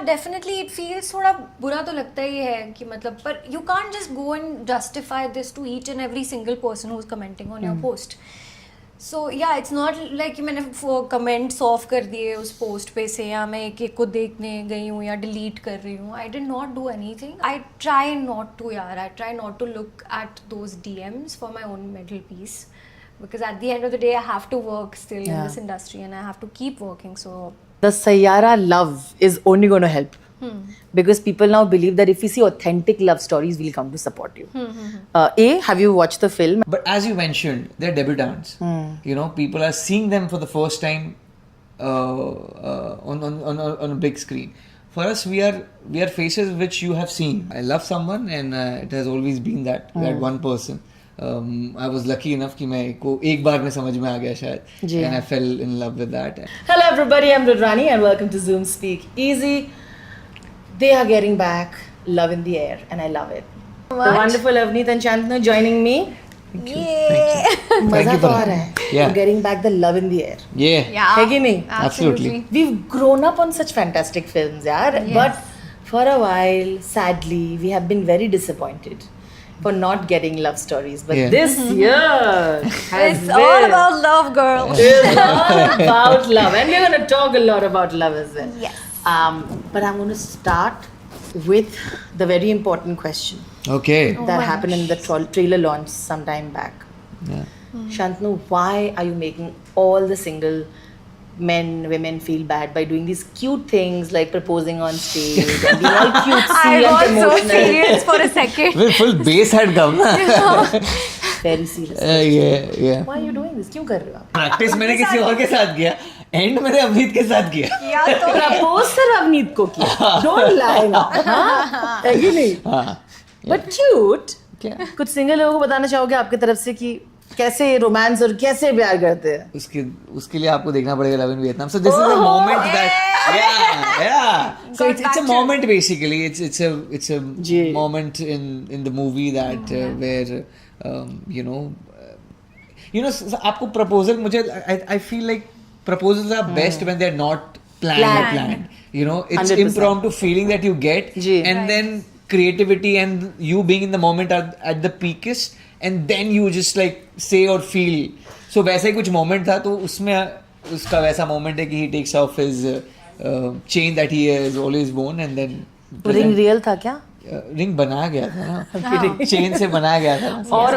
Definitely it feels थोड़ा बुरा तो लगता ही है कि मतलब, पर you can't just go and justify this to each and every single person who is commenting on your post. So yeah it's not like कि मैंने कमेंट्स ऑफ कर दिए उस पोस्ट पे से, या मैं एक एक को देखने गई हूँ या डिलीट कर रही हूँ. I did not do anything. I try not to यार, I try not to look at those DMs for my own mental peace, because at the end of the day I have to work still in this industry and I have to keep working. So the Sayyara love is only going to help. Because people now believe that if we see authentic love stories, we'll come to support you. Have you watched the film? But as you mentioned, they're debutantes. You know, people are seeing them for the first time on a big screen. For us, we are faces which you have seen. I love someone, and it has always been that one person. I was lucky enough कि मैं को एक बार में समझ में आ गया शायद, and I fell in love with that. Hello everybody, I'm Rudrani and welcome to Zoom Speak Easy. They are getting back, love in the air, and I love it. The wonderful Avneet and Shantanu joining me. मजा तो आ रहा है. We're getting back the love in the air. Yeah. है कि नहीं? Absolutely. We've grown up on such fantastic films, यार. But for a while, sadly, we have been very disappointed for not getting love stories. But this year has it's all about love, girl. It's all about love, and we're going to talk a lot about love as well. Yes. But I'm going to start with the very important question Okay. that happened in the trailer launch some time back. Yeah. Shantanu, why are you making all the single men, women feel bad by doing these cute things like proposing on stage and being all cutesy I and was so emotional? serious for a second. Well, full bass had come ना. Very serious. Yeah. Why are you doing this? क्यों कर रहे हो आप? Practice मैंने किसी और के साथ किया, end मैंने अवनीत के साथ किया. या तो Propose सिर्फ अवनीत को किया. Don't lie now. हाँ? है कि नहीं? हाँ. But cute. क्या? कुछ सिंगल लोगों को बताना चाहोगे आपकी तरफ से कि कैसे रोमांस और कैसे प्यार करते हैं? उसके लिए आपको देखना पड़ेगा love in Vietnam. So this is a moment that yeah. So it's a moment basically. It's a moment in the movie that where आपको proposal, मुझे I feel like proposals are best when they're not planned. You know, it's 100%. impromptu feeling that you get, and then creativity and you being in the moment are at the peakest, and then you just like say or feel. So वैसा ही कुछ moment था, तो उसमें उसका वैसा moment है कि he takes off his chain that he has always worn and then ring real था क्या? रिंग बनाया गया था ना, चेन से बनाया गया था ना. और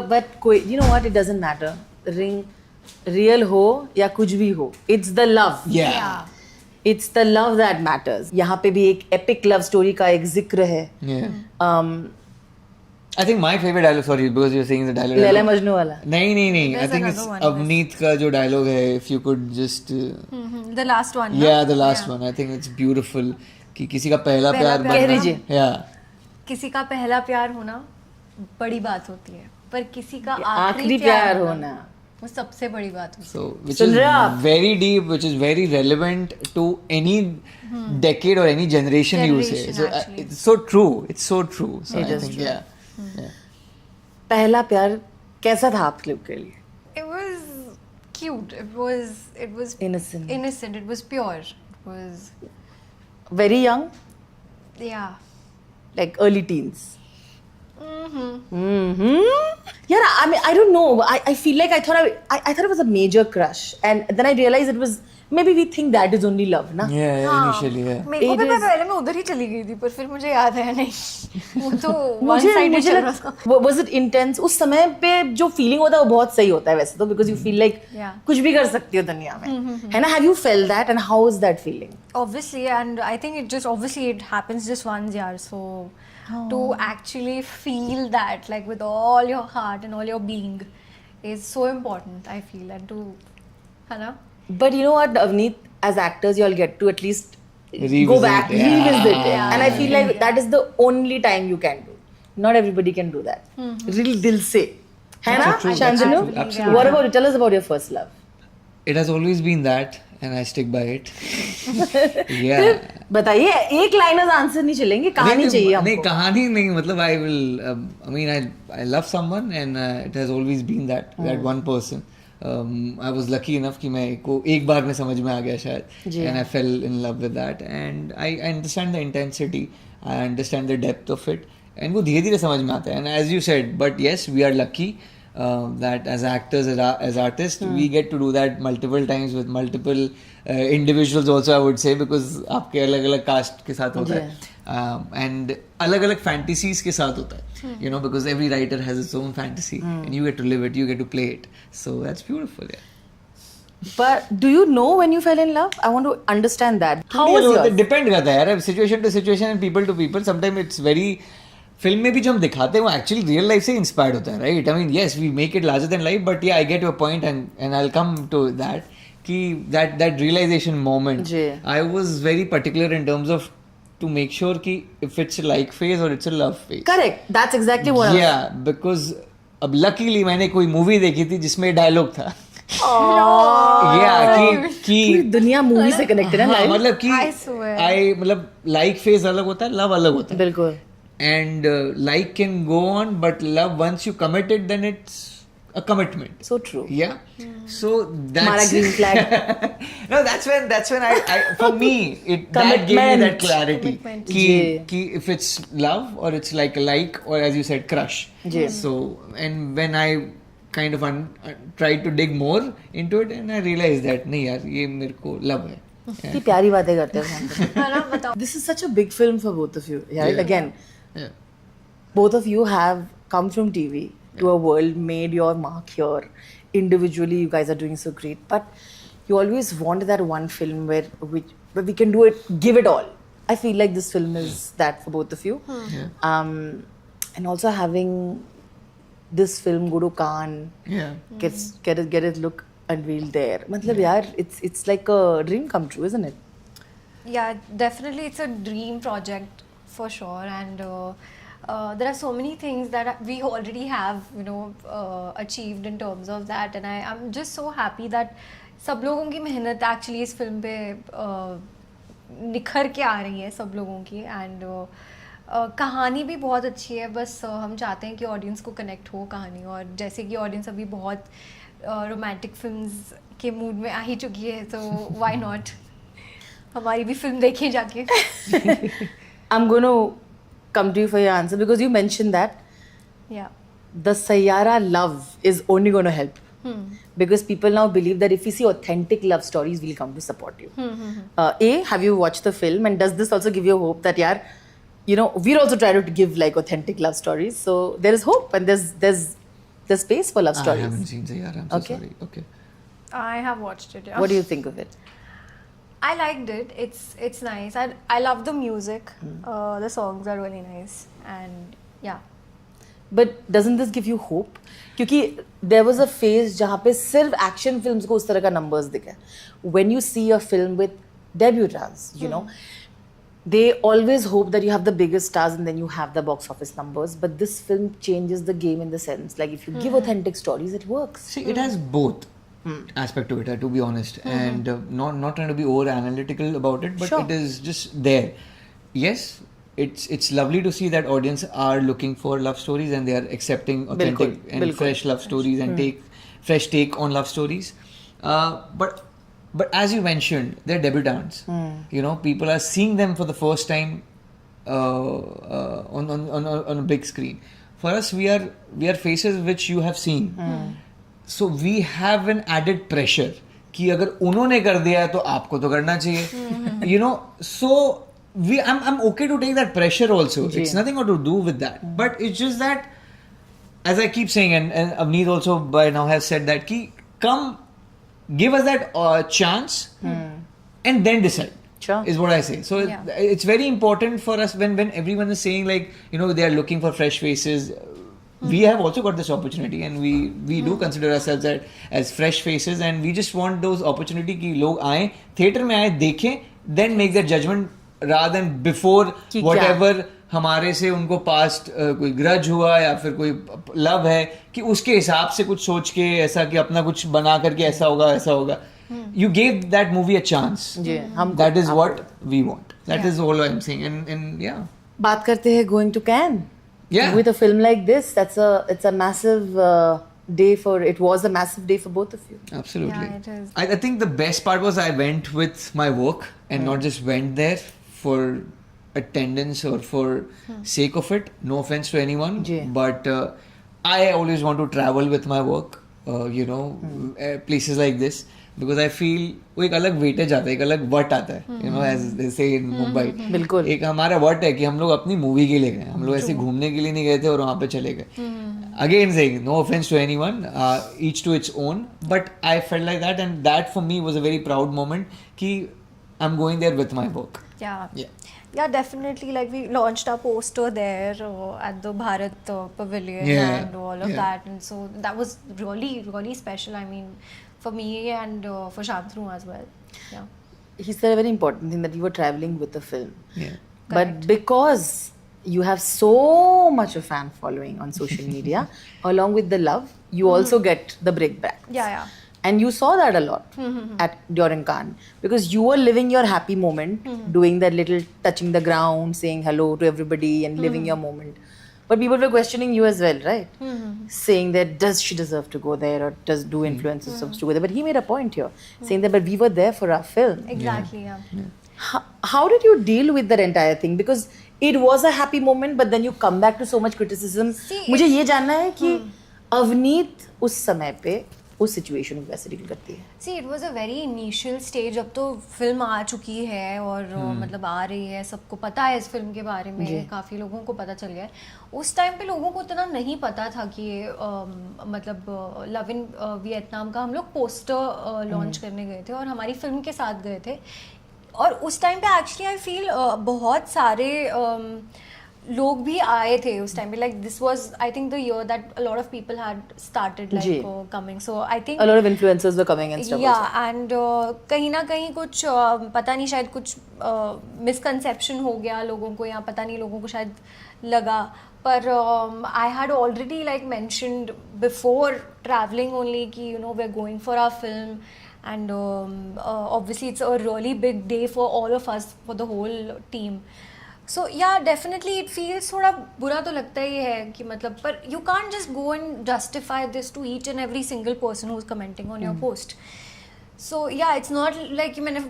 बट कोई you know what, it doesn't matter, ring real हो या कुछ भी हो, it's the love. Yeah. It's the love that matters. यहाँ पे भी एक epic love story का एक जिक्र है. I think my favorite dialogue, sorry, because you're saying the dialogue. Laila Majnu वाला. नहीं. I think it's another one, Avneet का जो dialogue है, if you could just. the last one. Yeah, the last one. I think it's beautiful. कि किसी का पहला प्यार कह दीजिए. Yeah. किसी का पहला प्यार होना बड़ी बात होती है, पर किसी का आखिरी प्यार होना वो सबसे बड़ी बात होती है. So, which is very deep, which is very relevant to any decade or any generation you say. So, actually. it's so true. It's so true. So It I is think, true. yeah. पहला प्यार कैसा था आप लोग के लिए? It was cute. It was Innocent. It was pure. It was Very young, yeah. like early teens. Yeah, I mean, I don't know. I feel like I thought it was a major crush, and then I realized it was, maybe we think that is only love, na? Yeah, initially, yeah. मेरे को भी पहले मैं उधर ही चली गई थी, पर फिर मुझे याद है नहीं, वो तो one sided चल रहा था. Was it intense? उस समय पे जो फीलिंग होता है वो बहुत सही होता है वैसे तो, because you feel like कुछ भी कर सकती हो दुनिया में, है ना? Have you felt that, and how is that feeling? Obviously, and I think it happens just once, yaar. So to actually feel that, like with all your heart and all your being, is so important. I feel, and to, है ना? But you know what, Avneet, as actors, you all get to at least Revisit, go back, revisit it. Yeah. And I feel like that is the only time you can do. Not everybody can do that. Real dil se. है ना, Shantanu? Absolutely. What about you? Tell us about your first love. It has always been that, and I stick by it. Yeah. बताइए, एक liner answer नहीं चलेंगे, कहानी चाहिए हमको. नहीं, कहानी नहीं, मतलब I will, I mean, I love someone, and it has always been that one person. I was lucky enough कि मैं को एक बार में समझ में आ गया शायद, जी. and I fell in love with that, and I understand the intensity, I understand the depth of it, and वो धीरे धीरे समझ में आता है. And as you said, but yes, we are lucky that as actors, as artists, we get to do that multiple times with multiple individuals also, I would say, because आपके अलग अलग कास्ट के साथ होता है. And अलग अलग fantasies के साथ होता है, you know, because every writer has its own fantasy, and you get to live it, you get to play it, so that's beautiful. Yeah. But do you know when you fell in love? I want to understand that. How was it yours? depend करता है यार, situation to situation and people to people. Sometimes it's very film में भी जो हम दिखाते हैं वो एक्चुअली रियल लाइफ से इंस्पायर्ड होता है, right? I mean yes, we make it larger than life, but yeah I get your point and I will come to that कि that realization moment, I was very particular in terms of to make sure कि if it's a like phase or it's a love phase. Correct. That's exactly what I was. Yeah, because अब luckily मैंने कोई movie देखी थी जिसमें dialogue था. Yeah, कि दुनिया मूवी से कनेक्टेड है. हाँ, मतलब कि I swear. मतलब like phase अलग होता है, love अलग होता है. बिल्कुल. And like can go on, but love, once you commit it, then it's a commitment. So true. Yeah. So that's हमारा green flag. No, that's when I for me that gave me that clarity. Commitment. कि if it's love or it's like or as you said crush. Ji. So and when I kind of tried to dig more into it, and I realized that नहीं यार ये मेरे को love है. कितनी प्यारी बातें करते हैं. है ना, बताओ. This is such a big film for both of you. Yeah. Yeah. Again, Yeah. both of you have come from TV to a world, made your mark here. Individually, you guys are doing so great, but you always wanted that one film where we can do it, give it all. I feel like this film is that for both of you. Yeah. And also having this film go to Cannes, Yeah. get it look unveiled there. Matlab, yaar, it's like a dream come true, isn't it? Yeah, definitely it's a dream project for sure, and there are so many things that we already have, you know, achieved in terms of that, and I'm just so happy that सब लोगों की मेहनत actually इस film पे निखर के आ रही है सब लोगों की, and कहानी भी बहुत अच्छी है. बस हम चाहते हैं कि ऑडियंस को कनेक्ट हो कहानी, और जैसे कि ऑडियंस अभी बहुत रोमांटिक फिल्म्स के मूड में आ ही चुकी है, तो व्हाई नॉट हमारी भी फिल्म देखिए जाके. I'm going to come to you for your answer because you mentioned that Yeah. the Sayyara love is only going to help. Because people now believe that if we see authentic love stories, we'll come to support you. Have you watched the film, and does this also give you hope that, yaar, you know, we're also trying to give like authentic love stories, so there is hope and there's space for love I stories. haven't seen Sayyara. I'm so Okay. sorry. Okay. I have watched it. Yeah. What do you think of it? I liked it. It's nice. I love the music. The songs are really nice, and yeah. But doesn't this give you hope? क्योंकि there was a phase जहाँ पे सिर्फ action films को उस तरह का numbers दिखे. When you see a film with debutants, you know, they always hope that you have the biggest stars and then you have the box office numbers. But this film changes the game in the sense, like if you give authentic stories, it works. See, it has both aspect to it, to be honest, and not trying to be over analytical about it, but Sure. it is just there. Yes, it's lovely to see that audience are looking for love stories and they are accepting authentic and बिल्कुल. fresh love stories and fresh take on love stories. But as you mentioned, they're debutants. You know, people are seeing them for the first time on a big screen. For us, we are faces which you have seen. So we have an added pressure कि अगर उन्होंने कर दिया है तो आपको तो करना चाहिए. You know, so I'm okay to take that pressure also. It's nothing got to do with that. But it's just that, as I keep saying, and Avneet also by now has said that कि come give us that chance and then decide. Sure. Is what I say. So it's very important for us when everyone is saying, like, you know, they are looking for fresh faces. We have also got this opportunity, and we do consider ourselves as fresh faces, and we just want those opportunity कि लोग आए theatre में आए देखें, then make their judgment rather than before whatever हमारे से उनको past कोई grudge हुआ या फिर कोई love है कि उसके हिसाब से कुछ सोच के ऐसा कि अपना कुछ बना करके ऐसा होगा. You gave that movie a chance. That is what we want. That is all I'm saying. And yeah. बात करते हैं going to Cannes. Yeah. With a film like this, it's a massive day for, it was a massive day for both of you. Absolutely. Yeah, it is. I think the best part was I went with my work and not just went there for attendance or for sake of it. No offense to anyone, ji. but I always want to travel with my work. Places like this, because I feel वो एक अलग weightage आता है, एक अलग what आता है, as they say in Mumbai. बिल्कुल. एक हमारा वट है कि हम लोग अपनी मूवी के लिए गए, हम लोग ऐसे घूमने के लिए नहीं गए थे और वहाँ पे चले गए. Again saying no offense to anyone, each to its own, but I felt like that, and that for me was a very proud moment कि I'm going there with my work. Yeah. Yeah. Yeah, definitely. Like we launched our poster there at the Bharat Pavilion Yeah, and all of yeah. that, and so that was really, really special. I mean, for me and for Shantanu as well. Yeah. He said a very important thing, that you were traveling with the film. Yeah. But Correct. because you have so much of fan following on social media, along with the love, you also get the breakbacks. Yeah, yeah. And you saw that a lot during Cannes, because you were living your happy moment, doing that little touching the ground, saying hello to everybody and living your moment. But people were questioning you as well, right? Saying that does she deserve to go there, or does do influencers deserve to go there? But he made a point here, saying that but we were there for our film. Exactly. Yeah. How did you deal with that entire thing? Because it was a happy moment, but then you come back to so much criticism. See, मुझे ये जानना है कि अवनीत उस समय पे उस situation को कैसे डील करती है? See, it was a very initial stage. अब तो फिल्म आ चुकी है और मतलब आ रही है, सबको पता है इस फिल्म के बारे में, काफ़ी लोगों को पता चल गया है. उस टाइम पे लोगों को इतना नहीं पता था कि मतलब लव इन वियतनाम का हम लोग पोस्टर लॉन्च करने गए थे और हमारी फिल्म के साथ गए थे. और उस टाइम पे एक्चुअली आई फील बहुत सारे लोग भी आए थे उस टाइम पे. Like this was I think the year that a lot of people had started like coming. So I think A lot of influencers were coming and stuff. also. And कहीं ना कहीं कुछ पता नहीं, शायद कुछ मिसकंसेप्शन हो गया लोगों को, या पता नहीं लोगों को शायद लगा. पर I had already like mentioned before travelling only कि we are going for our film, and obviously it's a really big day for all of us, for the whole team. So yeah, definitely it feels थोड़ा बुरा तो लगता ही है कि मतलब, पर you can't just go and justify this to each and every single person who's commenting on your post. So yeah, it's not like कि मैंने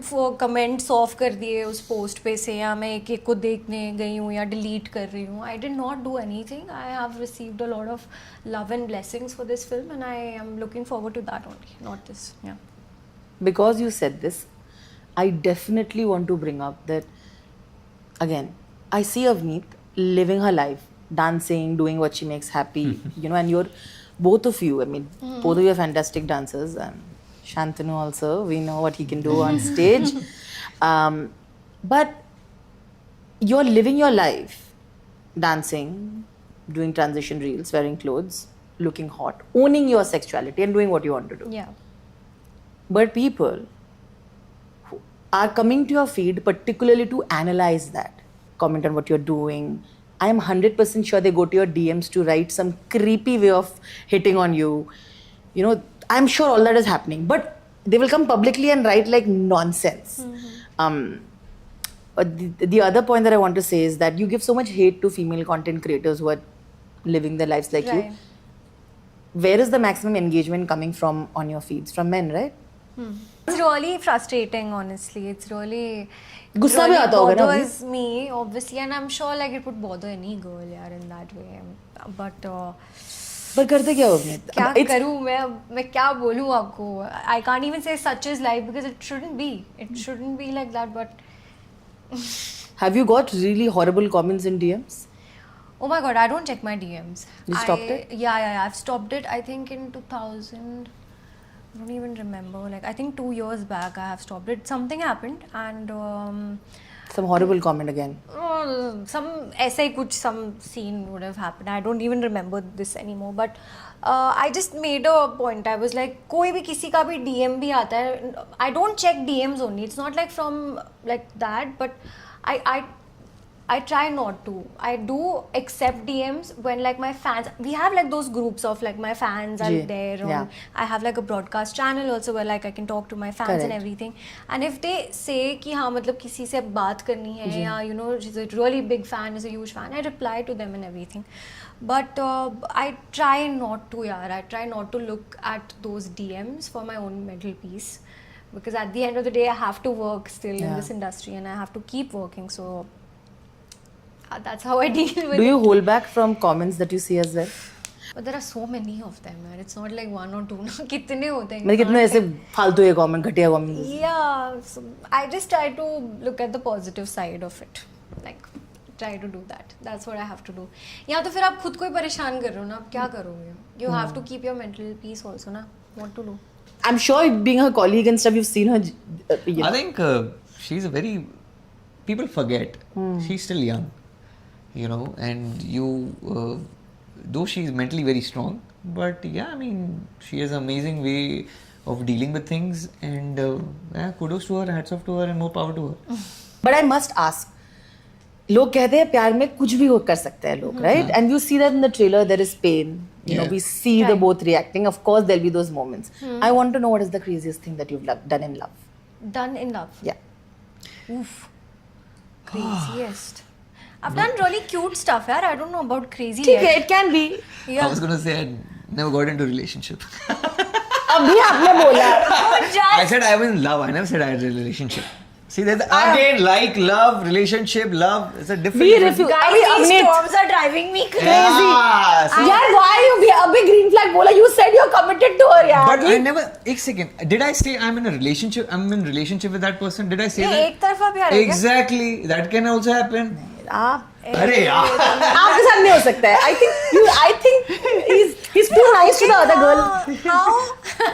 comments off कर दिए उस post पे से, या मैं एक एक को देखने गई हूँ या delete कर रही हूँ. I did not do anything. I have received a lot of love and blessings for this film, and I am looking forward to that only, not this. Yeah. Because you said this, I definitely want to bring up that, again, I see Avneet living her life, dancing, doing what she makes happy, and you're, both of you, I mean, both of you are fantastic dancers, and Shantanu also, we know what he can do on stage. But you're living your life, dancing, doing transition reels, wearing clothes, looking hot, owning your sexuality and doing what you want to do. Yeah. But people who are coming to your feed particularly to analyze that, comment on what you're doing. I am 100% sure they go to your DMs to write some creepy way of hitting on you. I'm sure all that is happening. But they will come publicly and write like nonsense. The other point that I want to say is that you give so much hate to female content creators who are living their lives like you. Where is the maximum engagement coming from on your feeds? From men, right? It's really frustrating, honestly. It's really गुस्सा भी आता होगा ना अभी? bothers me, obviously, and I'm sure like it would bother any girl, यार, in that way. But पर करते क्या हो अपने? क्या करूँ मैं क्या बोलूँ आपको? I can't even say such is life because it shouldn't be. It shouldn't be like that. But Have you got really horrible comments in DMs? oh my god, I don't check my DMs. You stopped it? Yeah. I've stopped it. I think in 2000. I don't even remember. Like I think 2 years back, I have stopped it. Something happened, and Some horrible comment again. some ऐसा ही कुछ some scene would have happened. I don't even remember this anymore. But I just made a point. I was like, कोई भी किसी का भी DM भी आता है. I don't check DMs only. It's not like from like that, but I try not to. I do accept DMs when like my fans. We have like those groups of like my fans are ji, there. yeah. I have like a broadcast channel also where like I can talk to my fans and Correct. everything. And if they say कि हाँ मतलब किसी से बात करनी है या you know she's a really big fan, is a huge fan, I reply to them and everything. But I try not to, yaar. I try not to look at those DMs for my own mental peace. Because at the end of the day, I have to work still in Yeah. this industry and I have to keep working. So that's how I deal with Do it. you hold back from comments that you see as well? But there are so many of them, man. It's not like one or two. ना कितने होते हैं? मतलब कितने ऐसे फालतू ये comment घटिया comment Yeah. So I just try to look at the positive side of it. Like try to do that. That's what I have to do. या तो फिर आप खुद को ही परेशान कर रहे हो ना. आप क्या करोगे? You have to keep your mental peace also ना. What to do? I'm sure being her colleague and stuff, you've seen her. You know. I think she's a very. People forget she's still young, you know, and you. Though she's mentally very strong, but yeah, I mean, she has an amazing way of dealing with things, and yeah, kudos to her, hats off to her, and more power to her. But I must ask. लोग कहते हैं प्यार में कुछ भी कर सकते हैं लोग, right? And you see that in the trailer, there is pain. You know, Yeah. we see the both reacting. Of course, there'll be those moments. I want to know what is the craziest thing that you've done in love. Done in love. Yeah. Oof. Craziest. I've done really cute stuff, yaar. I don't know about crazy ठीक है, yet. it can be. Yeah. I was gonna say I never got into a relationship. अभी आपने बोला. I said I was in love. I never said I had a relationship. See, there's again like love, relationship, love. It's a different. We refuse. Guys, अभी these Avneet. storms are driving me crazy. Yeah, see, यार, why you be अभी green flag बोला? You said you're committed to her, यार. but I never. एक second. Did I say I'm in a relationship? I'm in a relationship with that person. Did I say ये that? एक तरफा प्यार है क्या? Exactly. That can also happen. आप अरे यार. आपके साथ नहीं हो सकता है. I think he's too nice to the other girl. How?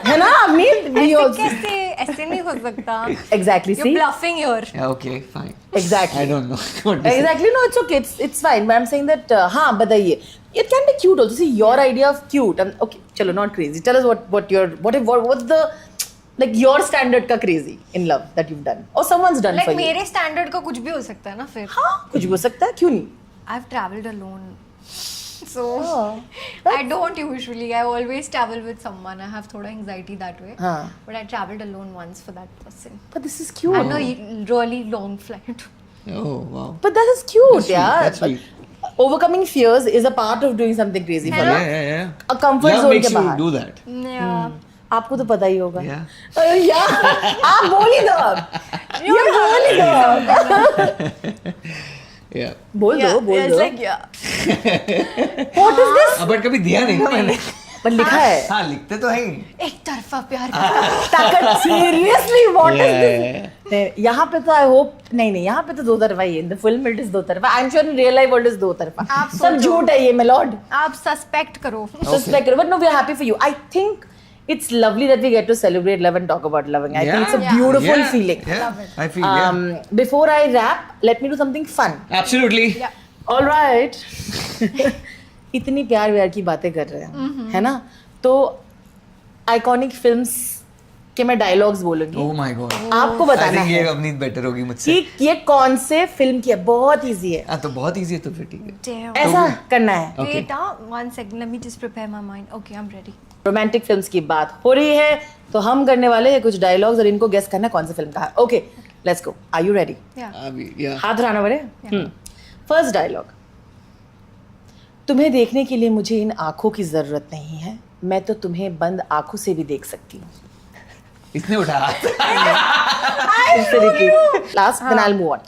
है ना Avneet? We ऐसे also कैसे? ऐसे नहीं हो सकता. exactly You're see bluffing here. Yeah, okay, fine. exactly. I don't know what to say. Exactly, no, it's okay. It's fine. But I'm saying that, हाँ बताइए. It can be cute also. See your idea of cute. Okay, चलो not crazy. Tell us what's the like your standard का crazy in love that you've done or someone's done Like for you. मेरे standard का कुछ भी हो सकता है ना फिर. हाँ कुछ भी हो सकता है क्यों नहीं? I've traveled alone. So Oh, I don't usually. I always travel with someone. I have thoda anxiety that way. हाँ. But I traveled alone once for that person. But this is cute. And a really long flight. Oh wow. But that is cute, That's sweet, yeah. that's sweet. Overcoming fears is a part of doing something crazy for Yeah, you. yeah. A comfort Love zone makes के you बाहर. do that. Yeah. आपको तो पता ही होगा. Yeah. आप बोल ही दो. ये बोल ही दो. Yeah. बोल दो, बोल It's दो. like yeah. What is this? But कभी दिया नहीं ना मैंने. पर लिखा है. हाँ लिखते तो हैं. एक तरफा प्यार. ताकत seriously what is Yeah, this? yeah, नहीं, यहाँ पे तो I hope नहीं यहाँ पे तो दो तरफा ही है. In the film it is दो तरफा. I'm sure in real life world is दो तरफा. आप सब सोचो. झूठ है ये my lord. आप suspect करो. Suspect करो. But no, we are happy for you. I think it's lovely that we get to celebrate love and talk about loving. I think it's a Yeah. beautiful Yeah, feeling. Yeah, Love it. I feel yeah. Before I wrap, let me do something fun. Absolutely. Yeah. All right. इतनी प्यार व्यार की बातें कर रहे हैं, है ना? तो आइकॉनिक फिल्म्स के मैं डायलॉग्स बोलूंगी. Oh my god. आपको I बताना think ये है अवनीत बेटर होगी मुझसे. कि ये कौन से फिल्म की है. बहुत इजी है. हाँ तो बहुत easy है तो फिर ठीक है. Damn. ऐसा करना है. Okay. Wait, 1 second. Let me just prepare my mind. Okay, I'm ready. Romantic films की बात हो रही है तो हम करने वाले हैं कुछ डायलॉग्स और इनको गेस करना है कौन सी फिल्म का है. Okay, let's go. Are you ready? Yeah. अभी yeah. हाथ उठाना पड़े. First dialogue. तुम्हें देखने के लिए मुझे इन आंखों की जरूरत नहीं है. मैं तो तुम्हें बंद आंखों से भी देख सकती हूँ. इसने उठाया. Last then I will move on.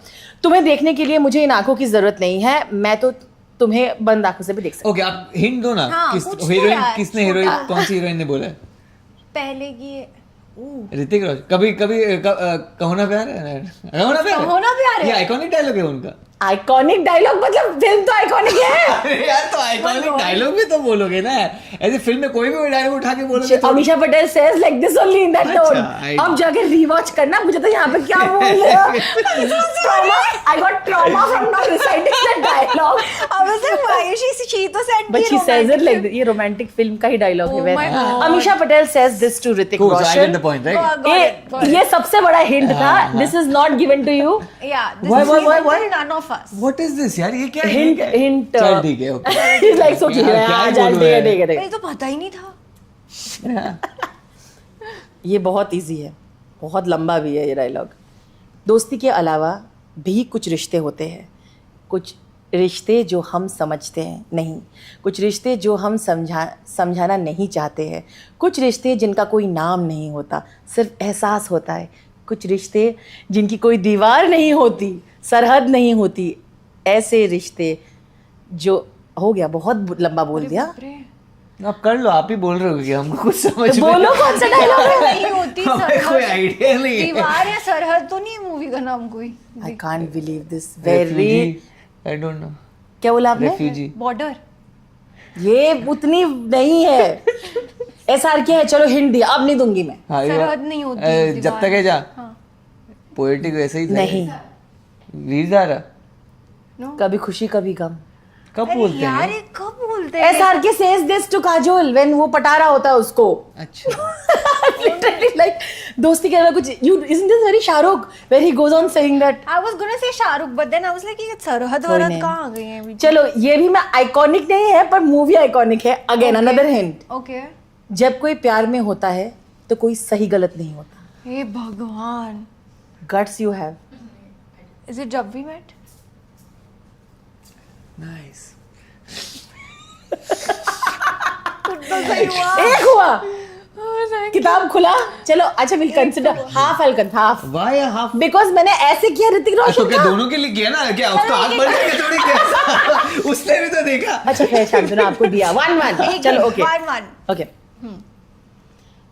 तुम्हें देखने के लिए मुझे इन आंखों की जरूरत नहीं है. मैं तो तुम्हें बंद आंखों से भी देख सकती ओके आप हिंट दो ना. हाँ, किस पूछ दो हीरोइन यार, किसने हीरोइन कौन सी हीरोइन ने बोला है? पहले की ऋतिक रोशन. कभी कभी कहो ना प्यार है. कहो ना प्यार. कहो ना प्यार है. हाँ। ये आइकॉनिक डायलॉग है उनका. आइकॉनिक डायलॉग मतलब फिल्म तो आइकॉनिक है. अरे यार तो आइकॉनिक डायलॉग भी तो बोलोगे ना. ऐसे फिल्म में कोई भी डायलॉग उठा के बोलोगे तो Amisha Patel says like this only in that अच्छा, tone. अब जाके rewatch करना. मुझे तो यहाँ पे क्या बोल रहे हो. Trauma. I got trauma from not reciting that dialogue I was like, why is she तो said बट कि she says it romantic like ये रोमांटिक फिल्म का ही डायलॉग Oh है my God. Amisha Patel says this to Hrithik Cool, so I get Roshan the point, right? Got it. ये सबसे बड़ा hint था this is not given to you Yeah, this Why, is why, given why? to none of us. What is this यार, ये क्या है? Hint hint चल ठीक है, okay. इज लाइक सोच रहा है क्या आज आज बोलूं मैं? देगा ये तो पता ही नहीं था. ये बहुत इजी है, बहुत लंबा भी है ये डायलॉग. दोस्ती के अलावा भी कुछ रिश्ते होते हैं, कुछ रिश्ते जो हम समझते हैं नहीं, कुछ रिश्ते जो हम समझाना नहीं चाहते हैं, कुछ रिश्ते जिनका कोई नाम नहीं होता, सिर्फ एहसास होता है, कुछ रिश्ते जिनकी कोई दीवार नहीं होती, सरहद नहीं होती, ऐसे रिश्ते जो हो गया. बहुत लंबा बोल दिया. बाप रे. आप कर लो, आप ही बोल रहे हो कि हमको कुछ समझ में बोलो कौन सा डायलॉग है. नहीं होती हमें कोई आइडिया नहीं है. दीवार या सरहद तो नहीं मूवी का नाम कोई. I can't believe this. Very I don't know. क्या बोला आपने? रेफ्यूजी. बॉर्डर. ये उतनी नहीं है. एसआर क्या है? चलो हिंट दिया, अब नहीं दूंगी मैं. हाँ, ये सरहद नहीं होती, जब दीवार. तक है जा. हाँ. पोएटिक वैसे ही था. नहीं. वीर ज़ारा. No? कभी खुशी कभी गम. कब अरे बोलते यार हैं? ये कब बोलते हैं? SR K says this to Kajol when वो पटा रहा होता है उसको. अच्छा. लिटरली लाइक दोस्ती के अलावा कुछ. You isn't this very Shahrukh where he goes on saying that. I was gonna say Shahrukh but then I was like ये सरहद कोई वरहद नहीं. कहाँ आ गई हैं बीच. चलो ये भी मैं आइकॉनिक नहीं है पर मूवी आइकॉनिक है. Again Okay. Another hint. Okay. जब कोई प्यार में होता है तो कोई सही गलत नहीं होता. हे भगवान. Guts you have. Is it जब वी met? नाइस. तो सही हुआ. एक हुआ. Oh, thank you. किताब खुला. चलो अच्छा विल कंसीडर हाफ हल्कन हाफ वाह या हाफ. बिकॉज मैंने ऐसे किया ऋतिक तो रोशन क्या का. दोनों के लिए किया ना? क्या उसका हाथ बढ़ गया थोड़ी? क्या उसने भी तो देखा. अच्छा खैर शांतनु आपको दिया 1-1. ठीक चलो है, ओके 1-1. ओके.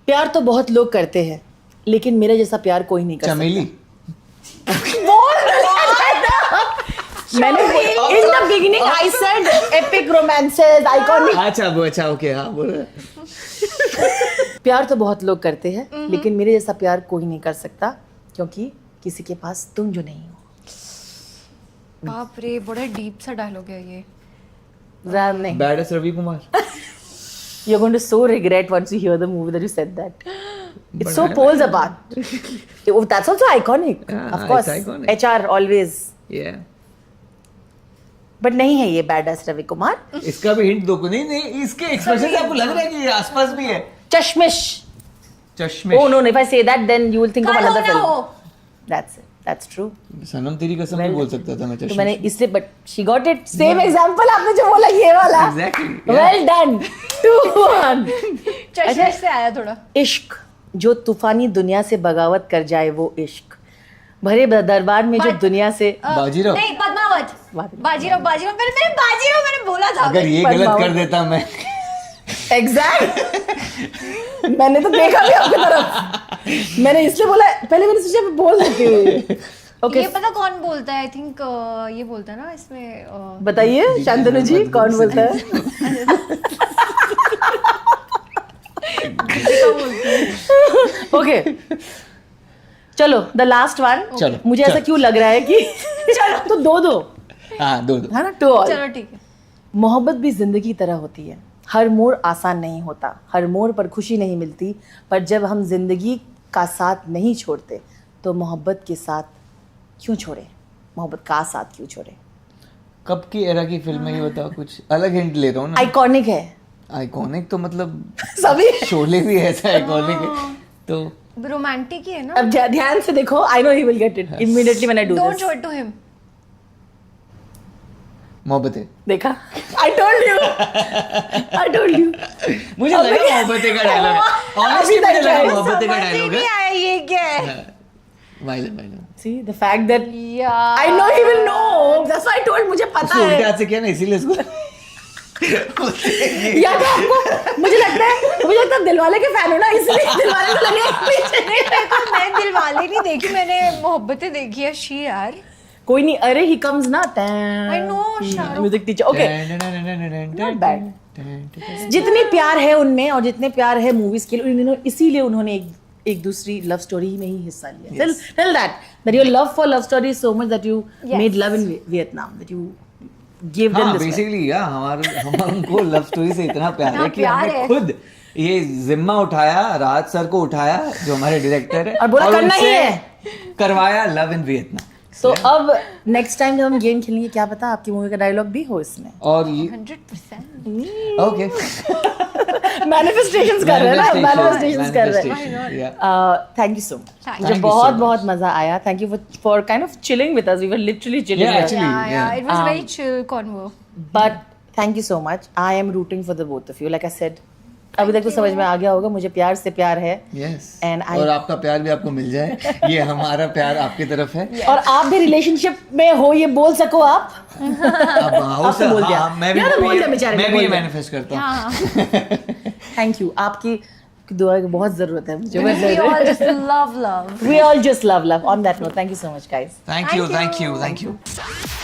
प्यार तो बहुत लोग करते हैं लेकिन मेरे जैसा प्यार कोई नहीं कर चमेली. मैंने in the beginning I said epic romances iconic. अच्छा वो अच्छा ओके हाँ बोलो. प्यार तो बहुत लोग करते हैं लेकिन मेरे जैसा प्यार कोई नहीं कर सकता क्योंकि किसी के पास तुम जो नहीं हो. बाप रे बड़ा डीप सा डायलॉग है ये. राम नहीं. Badass Ravi Kumar. You're going to so regret once you hear the movie that you said that. It's so poles apart. Oh, that's also iconic. Yeah, Of course. it's iconic. HR always. Yeah. But नहीं है ये badass Ravi Kumar. इसका भी hint दो. नहीं नहीं इसके expression से आपको लग रहा है कि ये आसपास भी है. चश्मिश. चश्मे. Oh no, if I say that then you will think of कल हो another ना film. हो. That's it. That's true. सनम तेरी कसम नहीं बोल सकता था मैं तो चश्मे. मैंने इसलिए but she got it. Same example आपने जो बोला ये वाला. Exactly. Well done. 2-1. चश्मे से आया थोड़ा. इश्क जो तूफानी दुनिया से बगावत कर जाए वो इश्क. भरे दरबार में जो दुनिया से बाजीराव. नहीं पद्मावत. बाजीराव मैंने बोला था. अगर ये गलत कर देता मैं. एग्जैक्ट. मैंने तो देखा भी आपकी तरफ. मैंने इसलिए बोला पहले मैंने सोचा मैं बोल देती हूँ. ओके ये पता कौन बोलता है? आई थिंक ये बोलता है ना इसमें. बताइए शांतनु जी कौन बोलता है. ओके चलो द लास्ट वन. चलो, मुझे ऐसा चलो. क्यों लग रहा है कि चलो तो दो हाँ दो दो. है ना. 2 ऑल. चलो ठीक है. मोहब्बत भी जिंदगी की तरह होती है. हर मोड़ आसान नहीं होता, हर मोड़ पर खुशी नहीं मिलती, पर जब हम जिंदगी का साथ नहीं छोड़ते तो मोहब्बत के साथ क्यों छोड़े. मोहब्बत का साथ क्यों छोड़े. कब की एरा की फिल्म है ये बताओ. कुछ अलग हिंट ले रहा हूँ ना. आइकॉनिक है. आइकॉनिक तो मतलब सभी. शोले भी ऐसा आइकॉनिक है तो. रोमांटिक ही है ना. अब ध्यान से देखो. I know he will get it immediately when I do don't this. Show it to him. Mohabbatein. देखा. I told you. मुझे लगा मोहब्बतें का डायलॉग है. ऑनेस्टली मुझे लगा मोहब्बतें का डायलॉग है. नहीं आया ये क्या है? Villain. See the fact that यार I know he will know. That's why I told. मुझे पता उसने उल्टे है. हाथ से किया ना इसीलिए इसको. या तो आपको मुझे लगता है दिलवाले के फैन हो ना इसलिए दिलवाले को लगे पीछे नहीं. देखो मैं दिलवाले नहीं देखी, मैंने मोहब्बतें देखी है. शी यार कोई नहीं. अरे ही कम्स ना. I know, Shahrukh. Music teacher. Okay Not bad. जितनी प्यार है उनमें और जितने प्यार है मूवीज के लिए इसीलिए उन्होंने एक दूसरी लव स्टोरी में ही हिस्सा लिया. Tell that your love for love story is so much that you Yes. Made love in Vietnam, that you gave them हाँ this. बेसिकली या हमको लव स्टोरी से इतना प्यार है हाँ, कि प्यार हमने है। खुद ये जिम्मा उठाया, राज सर को उठाया जो हमारे डायरेक्टर है, और बोला करना ही उनसे है। करवाया लव इन वियतनाम। तो अब नेक्स्ट टाइम जब हम गेम खेलेंगे क्या पता आपकी मूवी का डायलॉग भी हो इसमें। और ये 100%. ओके मैनिफेस्टेशंस कर रहे हैं ना, मैनिफेस्टेशंस कर रहे हैं। Thank you so much, Thank मुझे you बहुत so much. बहुत मजा आया। Thank you for kind of chilling with us, we were literally chilling Yeah, with actually. Yeah, it was Um, very chill convo. But thank you so much. I am rooting for the both of you. Like I said, अभी तक तो समझ में आ गया होगा मुझे प्यार से प्यार है। यस And I- और आपका प्यार भी आपको मिल जाए, ये हमारा प्यार आपकी तरफ है। और आप भी रिलेशनशिप में हो ये बोल सको आप। अब हो अब तो बोल दिया। हाँ, मैं भी यार, बोल दिया बेचारे ने, मैं बोल भी दिया। मैनिफेस्ट करता हूँ। हाँ. थैंक यू, आपकी दुआ की बहुत जरूरत है मुझे। We all just love. We all just love. On that note, thank you so much, guys. Thank you.